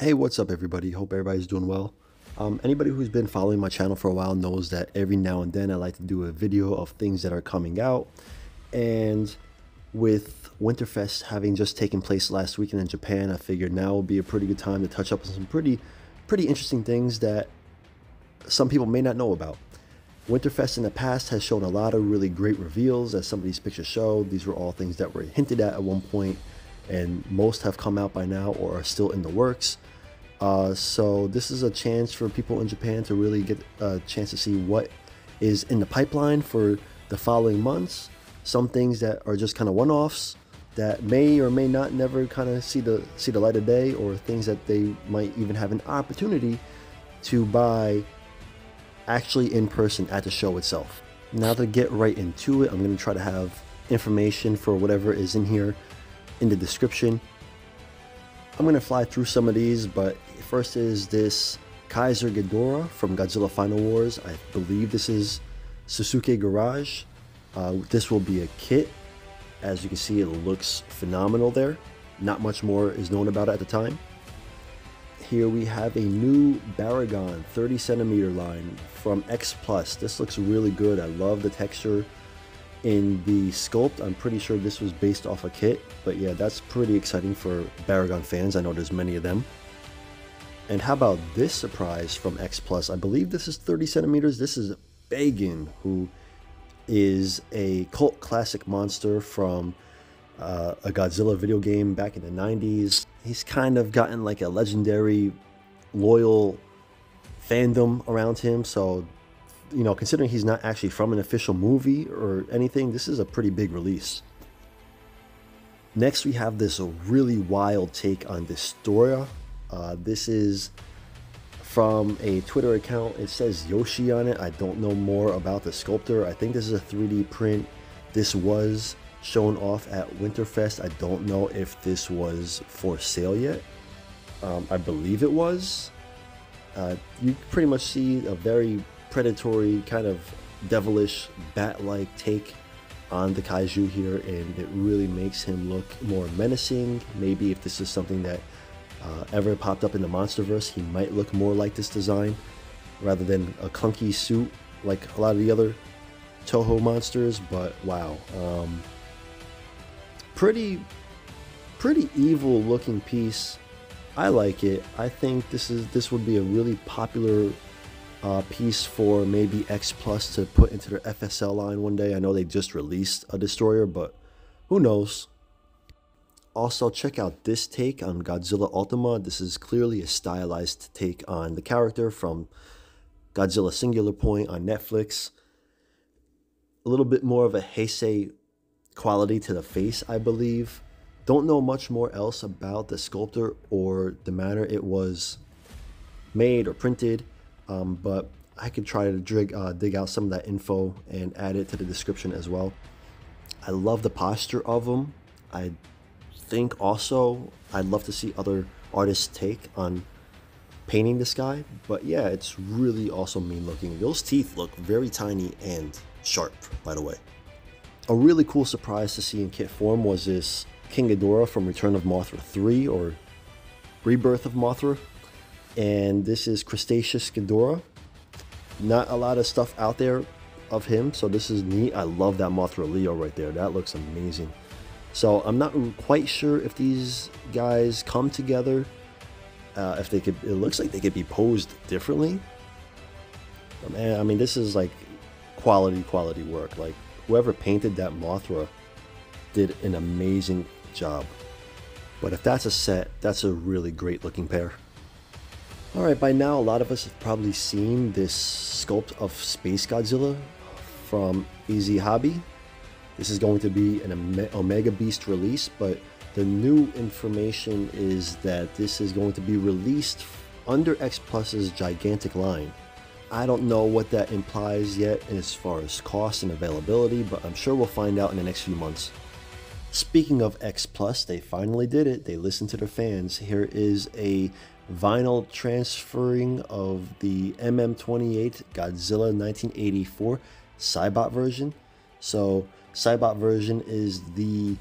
Hey, what's up everybody? Hope everybody's doing well. Anybody who's been following my channel for a while knows that every now and then I like to do a video of things that are coming out. And with Winterfest having just taken place last weekend in Japan, I figured now would be a pretty good time to touch up on some pretty interesting things that some people may not know about. Winterfest in the past has shown a lot of really great reveals, as some of these pictures show. These were all things that were hinted at one point, and most have come out by now or are still in the works. So this is a chance for people in Japan to really get a chance to see what is in the pipeline for the following months. Some things that are just kind of one-offs that may or may not never kind of see the light of day, or things that they might even have an opportunity to buy actually in person at the show itself. Now to get right into it, I'm going to try to have information for whatever is in here in the description. I'm going to fly through some of these, but first is this Kaiser Ghidorah from Godzilla Final Wars. I believe this is Susuke Garage. This will be a kit. As you can see, it looks phenomenal there. Not much more is known about it at the time. Here we have a new Baragon 30cm line from Xplus. This looks really good. I love the texture in the sculpt. I'm pretty sure this was based off a kit, but yeah, that's pretty exciting for Baragon fans. I know there's many of them. And how about this surprise from Xplus? I believe this is 30 centimeters. This is Bagan, who is a cult classic monster from a Godzilla video game back in the 90s. He's kind of gotten like a legendary, loyal fandom around him. So, you know, considering he's not actually from an official movie or anything, this is a pretty big release. Next, we have this really wild take on Destoroyah. This is from a Twitter account. It says Yoshi on it. I don't know more about the sculptor. I think this is a 3D print. This was shown off at Winterfest. I don't know if this was for sale yet. I believe it was. You pretty much see a very predatory, kind of devilish, bat-like take on the kaiju here, and it really makes him look more menacing. Maybe if this is something that ever popped up in the MonsterVerse, he might look more like this design rather than a clunky suit like a lot of the other Toho monsters. But wow, pretty evil looking piece. I like it. I think this would be a really popular piece for maybe Xplus to put into their FSL line one day. I know they just released a Destroyer, but who knows. Also, check out this take on Godzilla Ultima. This is clearly a stylized take on the character from Godzilla Singular Point on Netflix. A little bit more of a Heisei quality to the face, I believe. Don't know much more else about the sculptor or the manner it was made or printed, but I could try to dig out some of that info and add it to the description as well. I love the posture of him. I think also I'd love to see other artists take on painting this guy, but yeah, it's really also mean looking. Those teeth look very tiny and sharp, by the way. A really cool surprise to see in kit form was this King Adora from Return of Mothra 3, or Rebirth of Mothra, and this is Cretacious Ghidorah. Not a lot of stuff out there of him, so this is neat. I love that Mothra Leo right there. That looks amazing. So I'm not quite sure if these guys come together, if they could. It looks like they could be posed differently. Man, I mean, this is like quality work. Like, whoever painted that Mothra did an amazing job. But if that's a set, that's a really great looking pair. Alright, by now a lot of us have probably seen this sculpt of Space Godzilla from EZhobi. This is going to be an Omega Beast release, but the new information is that this is going to be released under Xplus's gigantic line. I don't know what that implies yet as far as cost and availability, but I'm sure we'll find out in the next few months. Speaking of Xplus, they finally did it. They listened to their fans. Here is a vinyl transferring of the MM28 Godzilla 1984 Cybot version. So Cybot version is the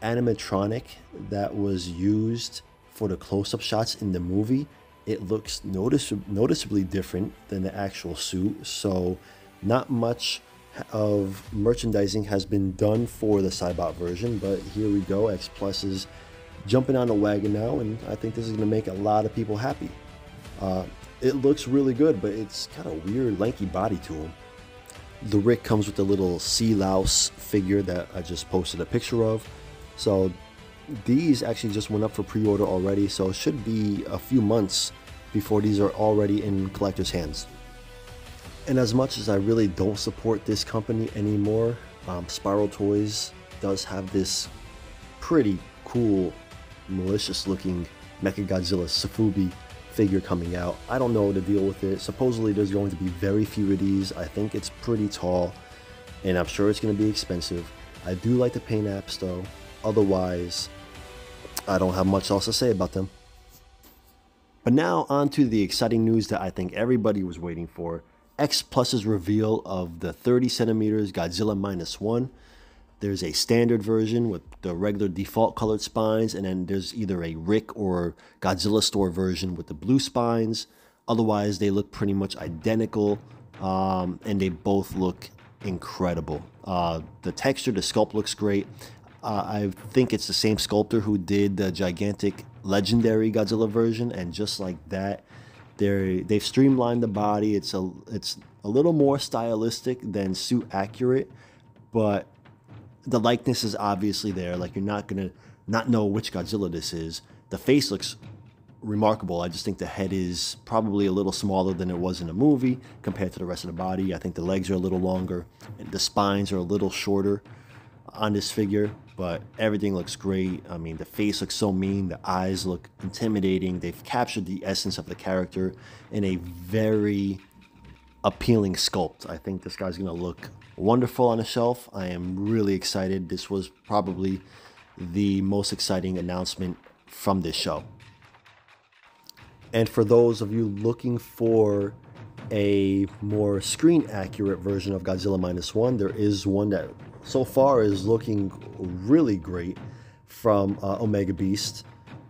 animatronic that was used for the close-up shots in the movie, it looks noticeably different than the actual suit. So not much of merchandising has been done for the Cybot version, but here we go. Xplus is jumping on the wagon now, and I think this is going to make a lot of people happy. It looks really good, but it's got a weird lanky body to him. The Rick comes with a little sea louse figure that I just posted a picture of. So these actually just went up for pre-order already, so it should be a few months before these are already in collectors' hands. And as much as I really don't support this company anymore, Spiral Toys does have this pretty cool, malicious looking Mechagodzilla Susuke figure coming out. I don't know the deal with it. Supposedly there's going to be very few of these. I think it's pretty tall, and I'm sure it's going to be expensive. I do like the paint apps though. Otherwise, I don't have much else to say about them. But now on to the exciting news that I think everybody was waiting for. Xplus's reveal of the 30 centimeters Godzilla -1. There's a standard version with the regular default colored spines, and then there's either a Rick or Godzilla store version with the blue spines. Otherwise, they look pretty much identical, and they both look incredible. The texture, the sculpt looks great. I think it's the same sculptor who did the gigantic legendary Godzilla version, and just like that, they've streamlined the body. It's a little more stylistic than suit accurate, but the likeness is obviously there. Like, you're not gonna not know which Godzilla this is. The face looks remarkable. I just think the head is probably a little smaller than it was in the movie compared to the rest of the body. I think the legs are a little longer and the spines are a little shorter on this figure, but everything looks great. I mean, the face looks so mean, the eyes look intimidating. They've captured the essence of the character in a very appealing sculpt. I think this guy's gonna look wonderful on a shelf. I am really excited. This was probably the most exciting announcement from this show. And for those of you looking for a more screen accurate version of Godzilla -1, there is one that so far is looking really great from Omega Beast.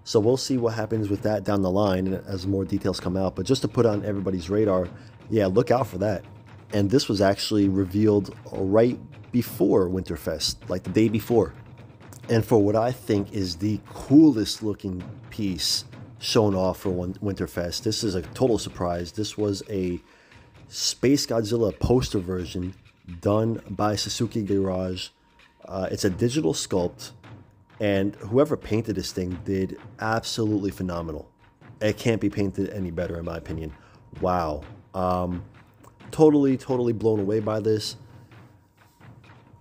So we'll see what happens with that down the line as more details come out. But just to put on everybody's radar, yeah, look out for that. And this was actually revealed right before Winterfest, like the day before. And for what I think is the coolest looking piece shown off for Winterfest, this is a total surprise. This was a Space Godzilla poster version done by Susuke Garage. It's a digital sculpt, and whoever painted this thing did absolutely phenomenal. It can't be painted any better in my opinion. Wow. Totally blown away by this.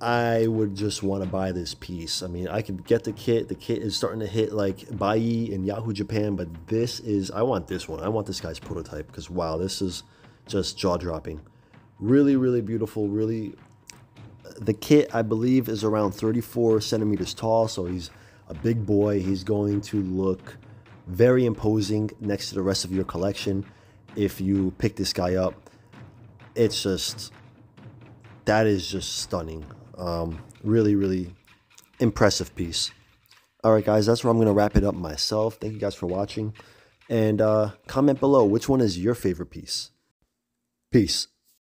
I would just want to buy this piece. I mean, I could get the kit. The kit is starting to hit like Bai and Yahoo Japan, but this is, I want this one. I want this guy's prototype because wow, this is just jaw-dropping. Really beautiful. Really, the kit I believe is around 34 centimeters tall, so he's a big boy. He's going to look very imposing next to the rest of your collection if you pick this guy up. It's just, that is just stunning. Really impressive piece. All right, guys, that's where I'm going to wrap it up myself. Thank you guys for watching. And comment below, which one is your favorite piece? Peace.